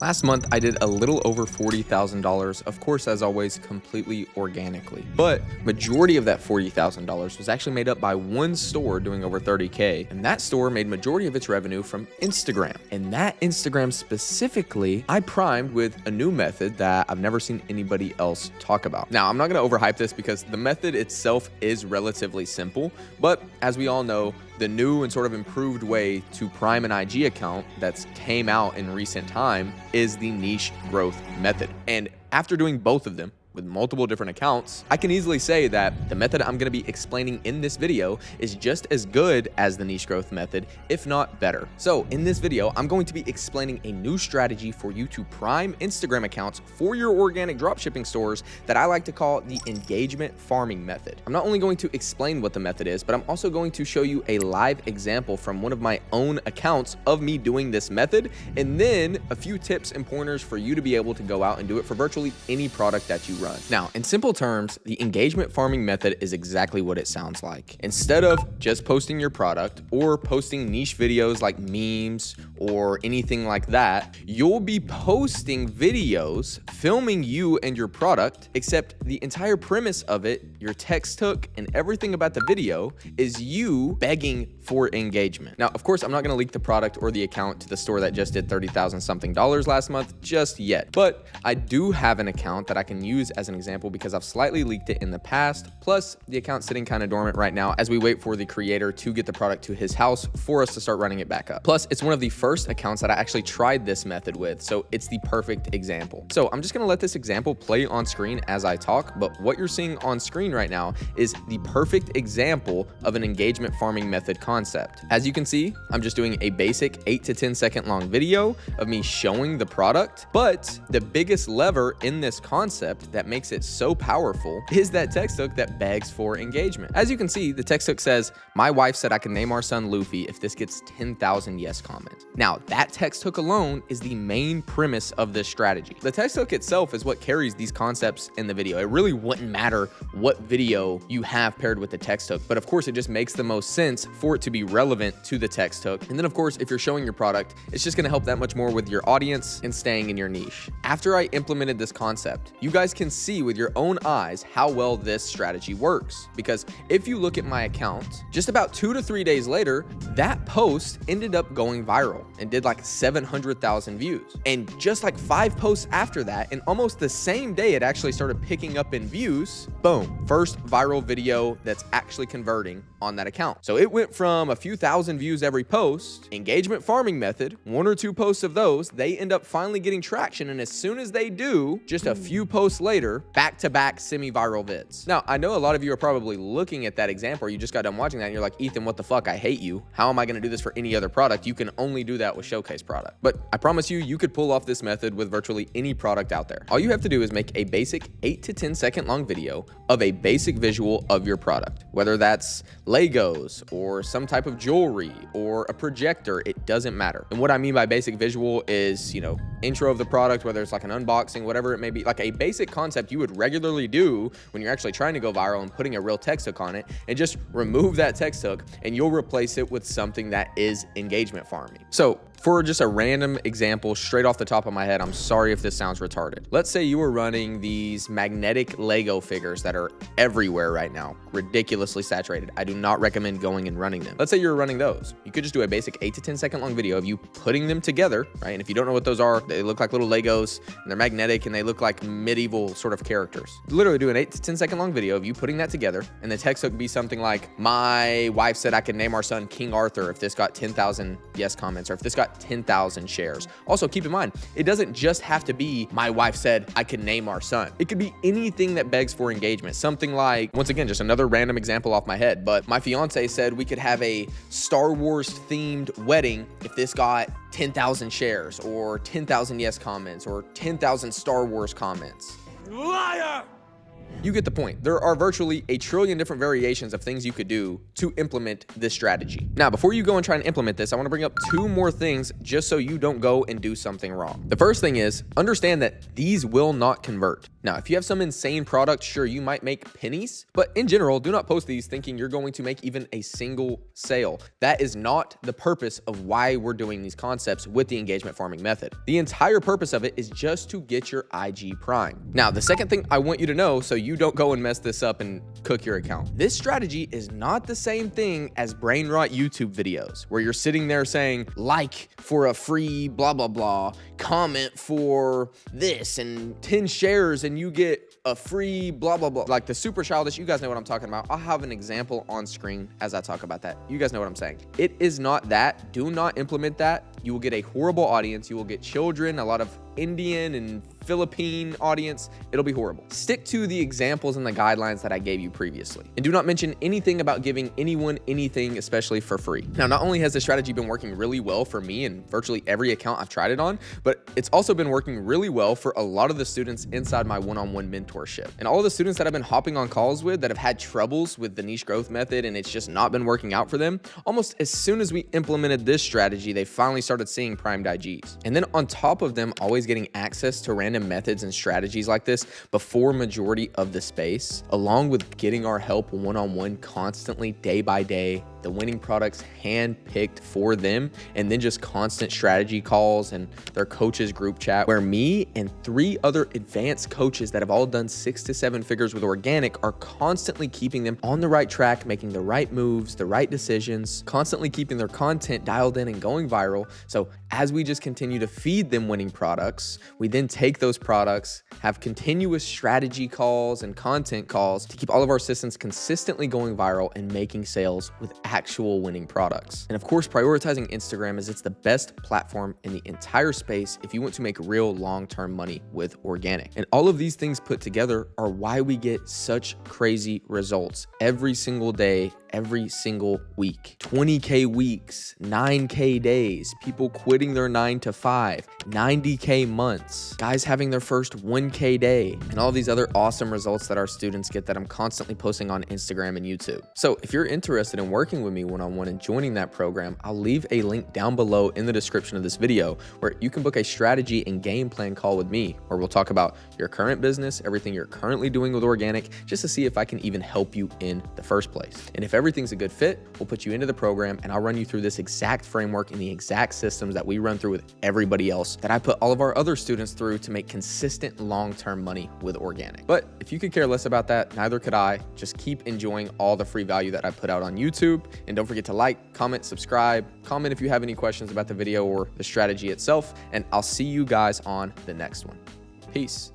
Last month, I did a little over $40,000, of course, as always, completely organically. But majority of that $40,000 was actually made up by one store doing over 30K. And that store made majority of its revenue from Instagram. And that Instagram specifically, I primed with a new method that I've never seen anybody else talk about. Now, I'm not gonna overhype this because the method itself is relatively simple, but as we all know, the new and sort of improved way to prime an IG account that's came out in recent time is the niche growth method. And after doing both of them with multiple different accounts, I can easily say that the method I'm gonna be explaining in this video is just as good as the niche growth method, if not better. So in this video, I'm going to be explaining a new strategy for you to prime Instagram accounts for your organic dropshipping stores that I like to call the engagement farming method. I'm not only going to explain what the method is, but I'm also going to show you a live example from one of my own accounts of me doing this method, and then a few tips and pointers for you to be able to go out and do it for virtually any product that you run. Now, in simple terms, the engagement farming method is exactly what it sounds like. Instead of just posting your product or posting niche videos like memes or anything like that, you'll be posting videos filming you and your product, except the entire premise of it, your text hook and everything about the video is you begging for engagement. Now, of course, I'm not gonna leak the product or the account to the store that just did $30,000 something last month just yet, but I do have an account that I can use as an example because I've slightly leaked it in the past. Plus, the account's sitting kind of dormant right now as we wait for the creator to get the product to his house for us to start running it back up. Plus, it's one of the first accounts that I actually tried this method with, so it's the perfect example. So I'm just gonna let this example play on screen as I talk, but what you're seeing on screen right now is the perfect example of an engagement farming method concept. As you can see, I'm just doing a basic 8 to 10 second long video of me showing the product, but the biggest lever in this concept that makes it so powerful is that text hook that begs for engagement. As you can see, the text hook says, "My wife said I can name our son Luffy if this gets 10,000 yes comments." Now, that text hook alone is the main premise of this strategy. The text hook itself is what carries these concepts in the video. It really wouldn't matter what video you have paired with the text hook, but of course, it just makes the most sense for it to be relevant to the text hook. And then of course, if you're showing your product, it's just gonna help that much more with your audience and staying in your niche. After I implemented this concept, you guys can see with your own eyes how well this strategy works. Because if you look at my account, just about 2 to 3 days later, that post ended up going viral and did like 700,000 views. And just like 5 posts after that, and almost the same day it actually started picking up in views, boom, first viral video that's actually converting on that account. So it went from a few thousand views every post, engagement farming method, 1 or 2 posts of those, they end up finally getting traction. And as soon as they do, just a few posts later, back-to-back semi-viral vids. Now, I know a lot of you are probably looking at that example, or you just got done watching that and you're like, Ethan, what the fuck? I hate you. How am I gonna do this for any other product? You can only do that with Showcase product. But I promise you, you could pull off this method with virtually any product out there. All you have to do is make a basic 8 to 10 second long video of a basic visual of your product, whether that's Legos or some type of jewelry or a projector, it doesn't matter. And what I mean by basic visual is, you know, intro of the product, whether it's like an unboxing, whatever it may be, like a basic concept you would regularly do when you're actually trying to go viral and putting a real text hook on it, and just remove that text hook and you'll replace it with something that is engagement farming. So for just a random example, straight off the top of my head, I'm sorry if this sounds retarded. Let's say you were running these magnetic Lego figures that are everywhere right now, ridiculously saturated. I do not recommend going and running them. Let's say you're running those. You could just do a basic 8 to 10 second long video of you putting them together, right? And if you don't know what those are, they look like little Legos and they're magnetic and they look like medieval sort of characters. Literally do an 8 to 10 second long video of you putting that together, and the text hook be something like, "My wife said I could name our son King Arthur if this got 10,000 yes comments, or if this got 10,000 shares." Also, keep in mind, it doesn't just have to be, "My wife said I could name our son." It could be anything that begs for engagement. Something like, once again, just another random example off my head, but my fiance said we could have a Star Wars themed wedding if this got 10,000 shares or 10,000 yes comments or 10,000 Star Wars comments. Liar! You get the point. There are virtually a trillion different variations of things you could do to implement this strategy. Now, before you go and try and implement this, I want to bring up two more things just so you don't go and do something wrong. The first thing is understand that these will not convert. Now, if you have some insane product, sure, you might make pennies, but in general, do not post these thinking you're going to make even a single sale. That is not the purpose of why we're doing these concepts with the engagement farming method. The entire purpose of it is just to get your IG prime. Now, the second thing I want you to know so you don't go and mess this up and cook your account. This strategy is not the same thing as brain rot YouTube videos where you're sitting there saying like for a free blah, blah, blah, comment for this and 10 shares and you get a free blah, blah, blah. Like the super childish, you guys know what I'm talking about. I'll have an example on screen as I talk about that. You guys know what I'm saying. It is not that. Do not implement that. You will get a horrible audience. You will get children, a lot of Indian and Philippine audience. It'll be horrible. Stick to the examples and the guidelines that I gave you previously. And do not mention anything about giving anyone anything, especially for free. Now, not only has this strategy been working really well for me and virtually every account I've tried it on, but it's also been working really well for a lot of the students inside my one-on-one mentorship. And all of the students that I've been hopping on calls with that have had troubles with the niche growth method and it's just not been working out for them, almost as soon as we implemented this strategy, they finally started seeing primed IGs. And then on top of them always getting access to random methods and strategies like this before majority of the space, along with getting our help one-on-one constantly day by day, the winning products hand-picked for them, and then just constant strategy calls and their coaches group chat where me and 3 other advanced coaches that have all done 6 to 7 figures with organic are constantly keeping them on the right track, making the right moves, the right decisions, constantly keeping their content dialed in and going viral. So as we just continue to feed them winning products, we then take those products, have continuous strategy calls and content calls to keep all of our systems consistently going viral and making sales with actual winning products. And of course, prioritizing Instagram as it's the best platform in the entire space if you want to make real long-term money with organic. And all of these things put together are why we get such crazy results every single day, every single week. 20K weeks, 9K days, people quitting their 9 to 5, 90K months, guys having their first 1K day, and all these other awesome results that our students get that I'm constantly posting on Instagram and YouTube. So if you're interested in working with me one-on-one and joining that program, I'll leave a link down below in the description of this video where you can book a strategy and game plan call with me, where we'll talk about your current business, everything you're currently doing with organic, just to see if I can even help you in the first place. And if everything's a good fit, we'll put you into the program and I'll run you through this exact framework and the exact systems that we run through with everybody else that I put all of our other students through to make consistent long-term money with organic. But if you could care less about that, neither could I. Just keep enjoying all the free value that I put out on YouTube. And don't forget to like, comment, subscribe, comment if you have any questions about the video or the strategy itself. And I'll see you guys on the next one. Peace.